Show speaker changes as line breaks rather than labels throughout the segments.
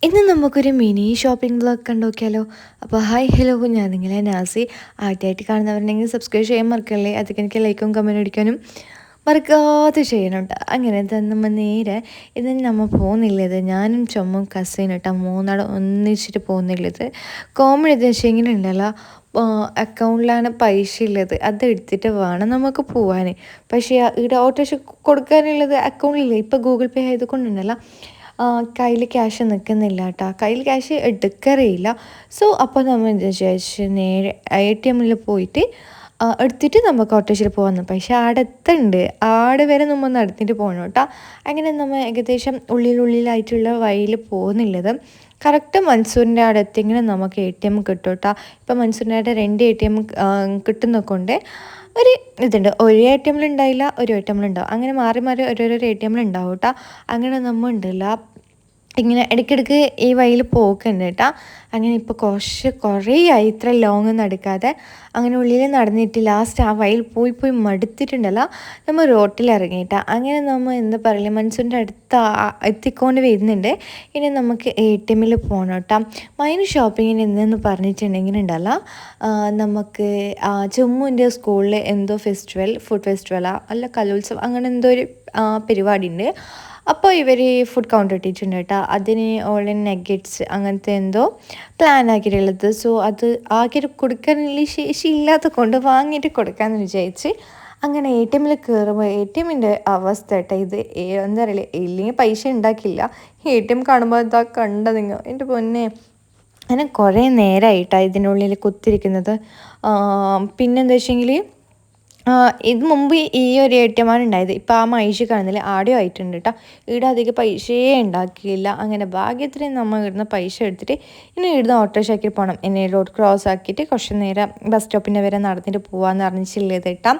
ഇന്ന് നമുക്കൊരു mini shopping vlog കണ്ടോക്കിയാലോ. അപ്പോൾ ഹായ് ഹലോ, ഞാൻ നിങ്ങളെ നാസി. ആദ്യമായിട്ട് കാണുന്നവരുണ്ടെങ്കിൽ സബ്സ്ക്രൈബ് ചെയ്യാൻ മറക്കല്ലേ. അതൊക്കെ എനിക്ക് ലൈക്കും കമൻറ്റ് അടിക്കാനും മറക്കാതെ ചെയ്യണുണ്ട്. അങ്ങനെ നമ്മൾ നേരെ ഇന്ന് നമ്മൾ പോകുന്നില്ലത് ഞാനും ചുമ്മും കസിനും കേട്ടോ, മൂന്നാളും ഒന്നിച്ചിട്ട് പോകുന്നില്ലത്. കോമഡി എന്താ വെച്ചാൽ ഇങ്ങനെ ഉണ്ടല്ലോ, അക്കൗണ്ടിലാണ് പൈസ ഉള്ളത്, അത് എടുത്തിട്ട് വേണം നമുക്ക് പോകാൻ. പക്ഷേ ഇവിടെ ഓട്ടോറിക്ഷ കൊടുക്കാനുള്ളത് അക്കൗണ്ടിലില്ല. ഇപ്പോൾ ഗൂഗിൾ പേ ആയതുകൊണ്ടുണ്ടല്ലോ കയ്യിൽ ക്യാഷ് നിൽക്കുന്നില്ല കേട്ടോ, കയ്യിൽ ക്യാഷ് എടുക്കാറില്ല. സോ അപ്പോൾ നമ്മൾ എന്താ വിചാരിച്ച് നേരെ ATM പോയിട്ട് എടുത്തിട്ട് നമുക്ക് ഓട്ടോറിക്ഷയിൽ പോകാമെന്ന്. പക്ഷേ ആടെ എത്തുന്നുണ്ട്, ആടെ വരെ നമ്മൾ നടത്തിയിട്ട് പോകണം കേട്ടോ. അങ്ങനെ നമ്മൾ ഏകദേശം ഉള്ളിലായിട്ടുള്ള വഴിയിൽ പോകുന്നില്ലത്. കറക്റ്റ് മൻസൂറിൻ്റെ അവിടെ എത്തിയെങ്കിലും നമുക്ക് ATM കിട്ടും കേട്ടോ. ഇപ്പം മൻസൂറിൻ്റെ അവിടെ 2 ATM കിട്ടുന്നൊക്കെ കൊണ്ട് ഒരു ഇതുണ്ട്. ഒരു ATM ഉണ്ടായില്ല, ഒരു ATM ഉണ്ടാവും, അങ്ങനെ മാറി മാറി ഓരോരോ ATM ഉണ്ടാവും കേട്ടോ. അങ്ങനെ നമ്മൾ ഉണ്ടല്ല ഇങ്ങനെ ഇടയ്ക്കിടയ്ക്ക് ഈ വഴിയിൽ പോക്കുണ്ട് കേട്ടോ. അങ്ങനെ ഇപ്പോൾ കുറേ ആയി ഇത്ര ലോങ് നടക്കാതെ. അങ്ങനെ ഉള്ളിൽ നടന്നിട്ട് ലാസ്റ്റ് ആ വഴിയിൽ പോയി മടുത്തിട്ടുണ്ടല്ലോ, നമ്മൾ റോട്ടിൽ ഇറങ്ങിയിട്ടാ. അങ്ങനെ നമ്മൾ എന്താ പറയുക, മൻസൂറിൻ്റെ അടുത്ത് എത്തിക്കൊണ്ട് വരുന്നുണ്ട്. ഇനി നമുക്ക് ATM പോകണം കേട്ടോ. മൈന് ഷോപ്പിങ്ങിന് എന്തെന്ന് പറഞ്ഞിട്ടുണ്ടെങ്കിൽ ഉണ്ടല്ലോ, നമുക്ക് ജമ്മുവിൻ്റെ സ്കൂളിൽ എന്തോ ഫുഡ് ഫെസ്റ്റിവലാ അല്ല കലോത്സവം, അങ്ങനെ എന്തോ ഒരു പരിപാടി ഉണ്ട്. അപ്പോൾ ഇവർ ഫുഡ് കൗണ്ടർ ഇട്ടിട്ടുണ്ട് കേട്ടോ. അതിന് ഓൺലൈൻ നെഗറ്റ്സ് അങ്ങനത്തെ എന്തോ പ്ലാൻ ആക്കിയിട്ടുള്ളത്. സോ അത് ആക്കിയിട്ട് കൊടുക്കാനുള്ള ശേഷി ഇല്ലാത്ത കൊണ്ട് വാങ്ങിയിട്ട് കൊടുക്കാമെന്ന് വിചാരിച്ച് അങ്ങനെ ATM കയറുമ്പോൾ ATM അവസ്ഥ കേട്ടോ ഇത്. എന്താ പറയുക, ഇല്ലെങ്കിൽ പൈസ ഉണ്ടാക്കില്ല. ATM കാണുമ്പോൾ ഇതാ കണ്ട നിങ്ങൾ എൻ്റെ പൊന്നെ. അങ്ങനെ കുറേ നേരമായിട്ടാണ് ഇതിനുള്ളിൽ കുത്തിരിക്കുന്നത്. പിന്നെന്താ വെച്ചെങ്കിൽ ഇത് മുമ്പ് ഈ ഒരു ATM ഉണ്ടായത്. ഇപ്പോൾ ആ മൈഷ് കാണുന്നില്ല, ആടെയോ ആയിട്ടുണ്ട് കേട്ടോ. ഇവിടെ അധികം പൈസയെ ഉണ്ടാക്കിയില്ല. അങ്ങനെ ഭാഗ്യത്തിന് നമ്മൾ ഇവിടുന്ന് പൈസ എടുത്തിട്ട് ഇനി ഇവിടുന്ന് ഓട്ടോറിക്ഷയ്ക്ക് പോകണം. എന്നെ റോഡ് ക്രോസ് ആക്കിയിട്ട് കുറച്ച് നേരം ബസ് സ്റ്റോപ്പിൻ്റെ വരെ നടന്നിട്ട് പോകാമെന്ന് അറിഞ്ഞിട്ടില്ലത് കേട്ടോ.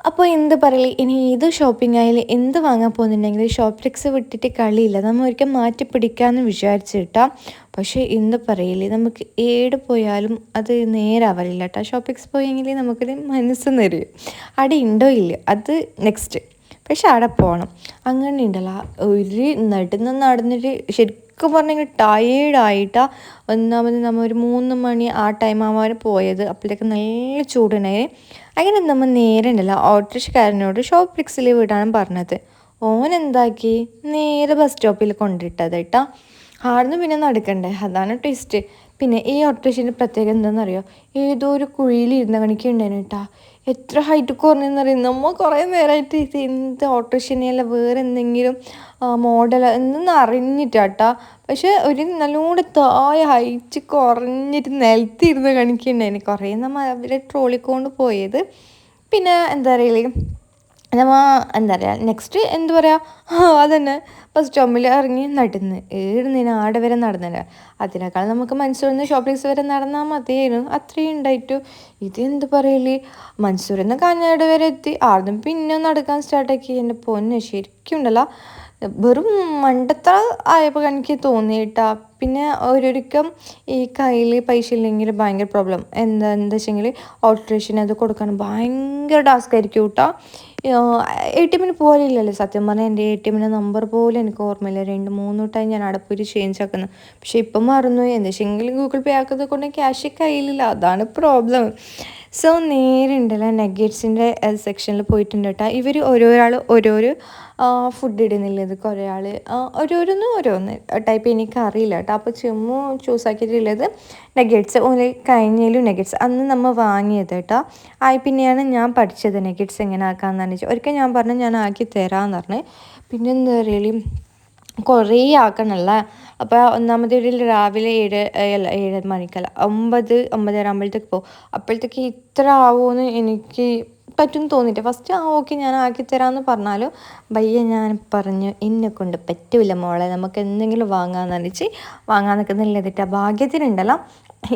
അപ്പോൾ എന്ത് പറയല്, ഇനി ഏത് ഷോപ്പിംഗ് ആയാലും എന്ത് വാങ്ങാൻ പോകുന്നുണ്ടെങ്കിൽ ഷോപ്ലെക്സ് വിട്ടിട്ട് കളിയില്ല. നമ്മൾ ഒരിക്കൽ മാറ്റി പിടിക്കാമെന്ന് വിചാരിച്ചിട്ടാ. പക്ഷേ എന്ത് പറയില്ലേ, നമുക്ക് ഏട് പോയാലും അത് നേരാവലില്ല കേട്ടോ. ഷോപ്പിക്സ് പോയെങ്കിൽ നമുക്കൊരു മനസ്സ് നിറയും. അവിടെ ഉണ്ടോ ഇല്ല അത് നെക്സ്റ്റ്, പക്ഷെ അവിടെ പോകണം. അങ്ങനെ ഉണ്ടല്ലോ, ഒരു നടന്നിട്ട് ശരിക്കും പറഞ്ഞെങ്കിൽ ടയേർഡായിട്ടാണ്. ഒന്നാമത് നമ്മൾ ഒരു 3 മണി ആ ടൈം ആവാൻ പോയത്. അപ്പോഴത്തേക്ക് നല്ല ചൂടുണ്ടായി. അങ്ങനെ നമ്മൾ നേരെ ഉണ്ടല്ലോ ഓട്ടോറിക്ഷക്കാരനോട് ഷോപ്ലെക്സിൽ വിടാൻ പറഞ്ഞത്. ഓൻ എന്താക്കി, നേരെ ബസ് സ്റ്റോപ്പിൽ കൊണ്ടിട്ടത് കേട്ടോ. ആടുന്ന് പിന്നെ നടക്കണ്ടേ, അതാണ് ട്വിസ്റ്റ്. പിന്നെ ഈ ഓട്ടോറിക്ഷൻ്റെ പ്രത്യേകത എന്താണെന്നറിയോ, ഏതോ ഒരു കുഴിയിൽ ഇരുന്ന കണിക്കുണ്ടായിരുന്നു കേട്ടോ. എത്ര ഹൈറ്റ് കുറഞ്ഞെന്നറിയും. നമ്മൾ കുറേ നേരമായിട്ട് ഇത് എന്ത് ഓട്ടോറിക്ഷനെയല്ല വേറെ എന്തെങ്കിലും മോഡൽ എന്നൊന്നും അറിഞ്ഞിട്ടാട്ടാ. പക്ഷെ ഒരു നല്ലോണം താഴെ ഹൈറ്റ് കുറഞ്ഞിട്ട് നിലത്തിരുന്ന് കണിക്കുണ്ടായിരുന്നു. കുറേ നമ്മൾ അവരെ ട്രോളിക്കൊണ്ട് പോയത്. പിന്നെ എന്താ പറയുക, നമ്മ എന്താ പറയുക നെക്സ്റ്റ് എന്താ പറയുക, അതന്നെ ബസ് സ്റ്റോപ്പിൽ ഇറങ്ങി നടന്ന് ഏടുന്നതിന് ആടെ വരെ നടന്നില്ല. അതിനേക്കാൾ നമുക്ക് മൻസൂരിൽ നിന്ന് ഷോപ്പിങ്സ് വരെ നടന്നാൽ മതിയായിരുന്നു. അത്രയും ഉണ്ടായിട്ടു ഇത് എന്ത് പറയല്, മൻസൂരിൽ നിന്ന് കാഞ്ഞാട് വരെ എത്തി. ആദ്യം പിന്നെ നടക്കാൻ സ്റ്റാർട്ടാക്കി. എൻ്റെ പൊന്നെ ശരിക്കും ഉണ്ടല്ലോ, വെറും മണ്ടത്ര ആയപ്പോൾ എനിക്ക് തോന്നിയിട്ടാ. പിന്നെ ഒരൊരിക്കം ഈ കയ്യിൽ പൈസ ഇല്ലെങ്കിൽ ഭയങ്കര പ്രോബ്ലം. എന്താ വെച്ചെങ്കിൽ ഓൾട്രേഷൻ അത് കൊടുക്കാൻ ഭയങ്കര ടാസ്ക് ആയിരിക്കും കേട്ടോ. ATM പോലില്ലല്ലോ സത്യം പറഞ്ഞാൽ. എൻ്റെ ATM നമ്പർ പോലും എനിക്ക് ഓർമ്മയില്ല. 2-3 വട്ടമായി ഞാൻ അവിടെ പോയി ചേഞ്ച് ആക്കുന്നത്. പക്ഷേ ഇപ്പം മറന്നു. എന്താ വെച്ചെങ്കിൽ ഗൂഗിൾ പേ ആക്കുന്നത് കൊണ്ട് ക്യാഷ് കയ്യിലില്ല, അതാണ് പ്രോബ്ലം. സോ നേരെ ഉണ്ടല്ലോ നെഗറ്റ്സിൻ്റെ സെക്ഷനിൽ പോയിട്ടുണ്ട് കേട്ടോ. ഇവർ ഓരോരാൾ ഓരോരോ ഫുഡ് ഇടുന്നില്ല. ഇത് കുറേ ആൾ ഓരോന്ന് ടൈപ്പ് എനിക്ക് അറിയില്ല കേട്ടോ. അപ്പോൾ ചുമ്മാ ചൂസ് ആക്കിയിട്ടുള്ളത് നെഗറ്റ്സ്. ഓല് കഴിഞ്ഞാലും നെഗറ്റ്സ് അന്ന് നമ്മൾ വാങ്ങിയത് കേട്ടോ. പിന്നെയാണ് ഞാൻ പഠിച്ചത് നെഗറ്റ്സ് എങ്ങനെ ആക്കാമെന്ന് വെച്ചാൽ. ഒരിക്കൽ ഞാൻ പറഞ്ഞു ഞാൻ ആക്കി തരാമെന്ന് പറഞ്ഞ്. പിന്നെ എന്താ പറയുക, കുറേ ആക്കണമല്ല. അപ്പോൾ ഒന്നാമത് രാവിലെ 7 മണിക്കല്ല 9-9:30 ആകുമ്പോഴത്തേക്ക് പോകും. അപ്പോഴത്തേക്ക് ഇത്ര ആവുമെന്ന് എനിക്ക് പറ്റും തോന്നിയിട്ട് ഫസ്റ്റ് ഓക്കെ ഞാൻ ആക്കിത്തരാമെന്ന് പറഞ്ഞാലും ഭയ്യ ഞാൻ പറഞ്ഞു എന്നെ കൊണ്ട് പറ്റില്ല മോളെ, നമുക്ക് എന്തെങ്കിലും വാങ്ങാമെന്ന് വെച്ച് വാങ്ങാൻ നിൽക്കുന്നില്ല. ഭാഗ്യത്തിനുണ്ടല്ലോ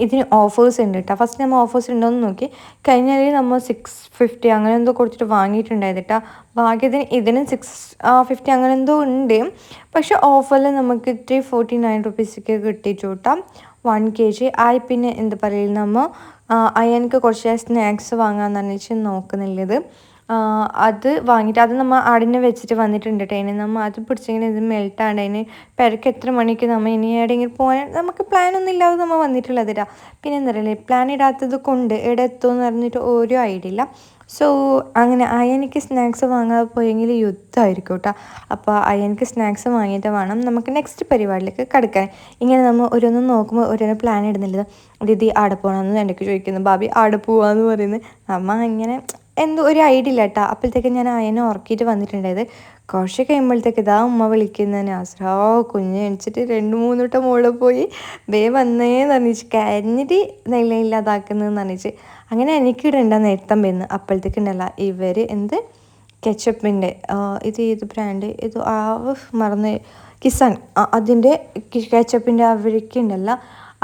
ഇതിന് ഓഫേഴ്സ് ഉണ്ട് കേട്ടോ. ഫസ്റ്റ് നമ്മൾ ഓഫേഴ്സ് ഉണ്ടോയെന്ന് നോക്കി കഴിഞ്ഞാൽ നമ്മൾ 650 അങ്ങനെ എന്തോ കൊടുത്തിട്ട് വാങ്ങിയിട്ടുണ്ടായത് കേട്ടോ. ഭാഗ്യത്തിന് ഇതിന് 650 അങ്ങനെ എന്തോ ഉണ്ട്. പക്ഷെ ഓഫറിൽ നമുക്ക് 349 റുപ്പീസൊക്കെ കിട്ടിച്ചു കേട്ടോ 1 kg ആയി. പിന്നെ എന്താ പറയുക, നമ്മൾ എനിക്ക് കുറച്ച് സ്നാക്സ് വാങ്ങാമെന്ന് വെച്ച് നോക്കുന്നില്ലത്. അത് വാങ്ങിയിട്ട് അത് നമ്മൾ ആടിനെ വെച്ചിട്ട് വന്നിട്ടുണ്ട് കേട്ടോ. ഇനി നമ്മൾ അത് പിടിച്ചിങ്ങനെ ഇത് മെൽട്ടാണ്ട് അതിന് പെരക്ക് എത്ര മണിക്ക് നമ്മൾ ഇനി എവിടെയെങ്കിലും പോകാൻ നമുക്ക് പ്ലാനൊന്നും ഇല്ലാതെ നമ്മൾ വന്നിട്ടുള്ളത് കേട്ടോ. പിന്നെ എന്താ പറയുക, പ്ലാൻ ഇടാത്തത് കൊണ്ട് എവിടെ എത്തുമെന്ന് പറഞ്ഞിട്ട് ഒരു ഐഡിയ ഇല്ല. സോ അങ്ങനെ അയനിക്ക് സ്നാക്സ് വാങ്ങാതെ പോയെങ്കിൽ യുദ്ധമായിരിക്കും കേട്ടോ. അപ്പോൾ അയനിക്ക് സ്നാക്സ് വാങ്ങിയിട്ട് വേണം നമുക്ക് നെക്സ്റ്റ് പരിപാടിയിലേക്ക് കിടക്കാൻ. ഇങ്ങനെ നമ്മൾ ഓരോന്നും നോക്കുമ്പോൾ ഓരോന്ന് പ്ലാൻ ഇടുന്നില്ല. ദീദി ആടെ പോകണമെന്ന് എനിക്ക് ചോദിക്കുന്നു, ഭാബി ആടെ പോവാന്ന് പറയുന്നത്. അമ്മ ഇങ്ങനെ എന്തോ ഒരു ഐഡിയ ഇല്ല കേട്ടോ. അപ്പോഴത്തേക്ക് ഞാൻ അയനെ ഉറക്കിയിട്ട് വന്നിട്ടുണ്ടായത്. കുറച്ച് കഴിയുമ്പോഴത്തേക്ക് ഇതാ ഉമ്മ വിളിക്കുന്ന നാസ്രാ കുഞ്ഞ് എണിച്ചിട്ട് 2-3 വട്ടം മുകളിൽ പോയി വേ വന്നേന്ന് പറഞ്ഞിട്ട് കരഞ്ഞിട്ട് നിലയില്ലാതാക്കുന്നതെന്ന് പറഞ്ഞിട്ട് അങ്ങനെ എനിക്കിടണ്ട നേരത്തം വരുന്നു. അപ്പോഴത്തേക്കുണ്ടല്ല ഇവർ എന്ത് കെച്ചപ്പിൻ്റെ ഇത് ഏത് ബ്രാൻഡ് ഇത് മറന്ന് കിസാൻ അതിൻ്റെ കെച്ചപ്പിൻ്റെ അവർക്കുണ്ടല്ല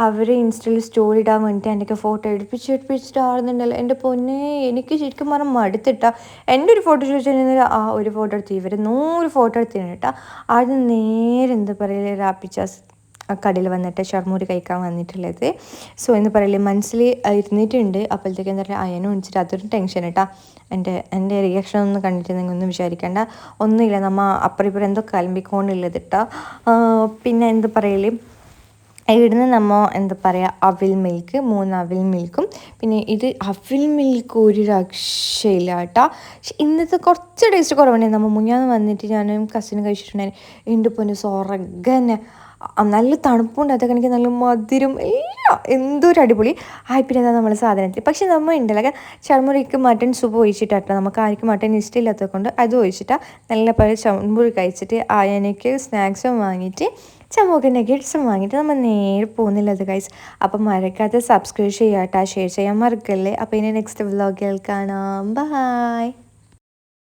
അവർ ഇൻസ്റ്റയിൽ സ്റ്റോറി ഇടാൻ വേണ്ടിയിട്ട് എൻ്റെയൊക്കെ ഫോട്ടോ എടുപ്പിച്ചിട്ട് ആടുന്നുണ്ടല്ലോ. എൻ്റെ പൊന്നെ എനിക്ക് ശരിക്കും പറഞ്ഞാൽ മടുത്തിട്ടാ. എൻ്റെ ഒരു ഫോട്ടോ ചോദിച്ചാൽ ഒരു ഫോട്ടോ എടുത്ത് ഇവർ 100 ഫോട്ടോ എടുത്തിട്ടുണ്ട് കേട്ടോ. ആദ്യം നേരെ എന്താ പറയുക റാപ്പിച്ചാസ് കടയിൽ വന്നിട്ട് ഷർമൂരി കഴിക്കാൻ വന്നിട്ടുള്ളത്. സോ എന്ന് പറയില്ലേ മനസ്സിൽ ഇരുന്നിട്ടുണ്ട്. അപ്പോഴത്തേക്ക് എന്താ പറയുക അയനും വിളിച്ചിട്ട് അതൊരു ടെൻഷൻ കേട്ടോ. എൻ്റെ റിയാക്ഷൻ ഒന്നും കണ്ടിട്ട് നിങ്ങൾ ഒന്നും വിചാരിക്കേണ്ട, ഒന്നുമില്ല. നമ്മൾ അപ്പുറം ഇപ്പുറം എന്തോ കലമ്പിക്കൊണ്ടുള്ളത് കേട്ടോ. പിന്നെ എന്താ പറയല് ഇവിടുന്ന് നമ്മൾ എന്താ പറയുക അവിൽ മിൽക്ക് 3 അവിൽ മിൽക്കും പിന്നെ ഇത് അവിൽ മിൽക്ക് ഒരു രക്ഷയില്ല കേട്ടോ. പക്ഷെ ഇന്നത്തെ കുറച്ച് ടേസ്റ്റ് കുറവുണ്ടായിരുന്നു. നമ്മൾ മുന്നാന്ന് വന്നിട്ട് ഞാനും കസിനും കഴിച്ചിട്ടുണ്ടായിരുന്നു. എൻ്റെ പൊന്ന് സ്വർഗ്ഗന്നെ, നല്ല തണുപ്പുണ്ട്. അതൊക്കെ എനിക്ക് നല്ല മധുരം എല്ലാം എന്തൊരു അടിപൊളി പിന്നെ എന്താ നമ്മൾ സാധനത്തിൽ. പക്ഷെ നമ്മൾ ഉണ്ടല്ലോ ചർമുറിക്ക് മട്ടൻ സൂപ്പ് ഒഴിച്ചിട്ടാട്ടോ. നമുക്ക് ആർക്കും മട്ടൻ ഇഷ്ടമില്ലാത്തത് കൊണ്ട് അത് ഒഴിച്ചിട്ടാണ് നല്ല പോലെ ചർമുറി കഴിച്ചിട്ട് അയനയ്ക്ക് സ്നാക്സും വാങ്ങിയിട്ട് ചമോക്കിൻ്റെ ഗിഫ്റ്റ്സും വാങ്ങിയിട്ട് നമ്മൾ നേരെ പോകുന്നില്ലത് ഗൈസ്. അപ്പം മറക്കാതെ സബ്സ്ക്രൈബ് ചെയ്യാട്ടോ, ഷെയർ ചെയ്യാൻ മറക്കല്ലേ. അപ്പോൾ ഇനി നെക്സ്റ്റ് വ്ലോഗിൽ കാണാം. ബൈ.